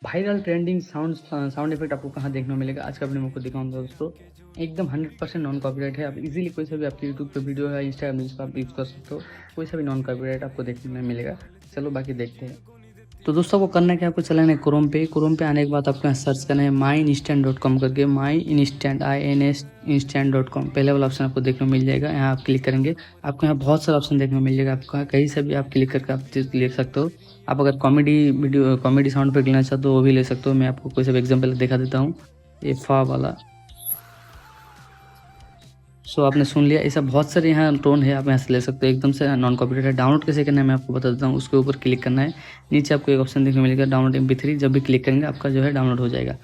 Viral trending sound effect आपको कहाँ देखने को मिलेगा? आज का वीडियो में आपको दिखाऊंगा दोस्तों। एकदम 100% नॉन कॉपीराइट है। आप इजीली कोई सा भी आपके यूट्यूब पे वीडियो है, इंस्टाग्राम रील्स पे आप यूज़ कर सकते हो। कोई सा भी नॉन कॉपीराइट आपको देखने में मिलेगा। चलो बाकी देखते हैं। तो दोस्तों आपको करना है कि आपको चलाना है क्रोम पे आने के बाद आपको यहाँ सर्च करना है myInstant.com करके, myInstant instant.com पहले वाला ऑप्शन आपको देखने को मिल जाएगा। यहाँ आप क्लिक करेंगे, आपको यहाँ बहुत सारा ऑप्शन देखने को मिल जाएगा। आपको कहीं से भी आप क्लिक करके आप चीज़ ले सकते हो। आप अगर कॉमेडी साउंड पे लेना चाहते हो वो भी ले सकते हो। मैं आपको कोई सा एग्जाम्पल दिखा देता हूँ। ये फा वाला, सो आपने सुन लिया। ऐसा बहुत सारे यहाँ टोन है, आप यहाँ से ले सकते हो। एकदम से नॉन कॉपीराइट है। डाउनलोड कैसे करना है मैं आपको बता देता हूँ। उसके ऊपर क्लिक करना है, नीचे आपको एक ऑप्शन देखने को मिलेगा डाउनलोड MP3। जब भी क्लिक करेंगे आपका जो है डाउनलोड हो जाएगा।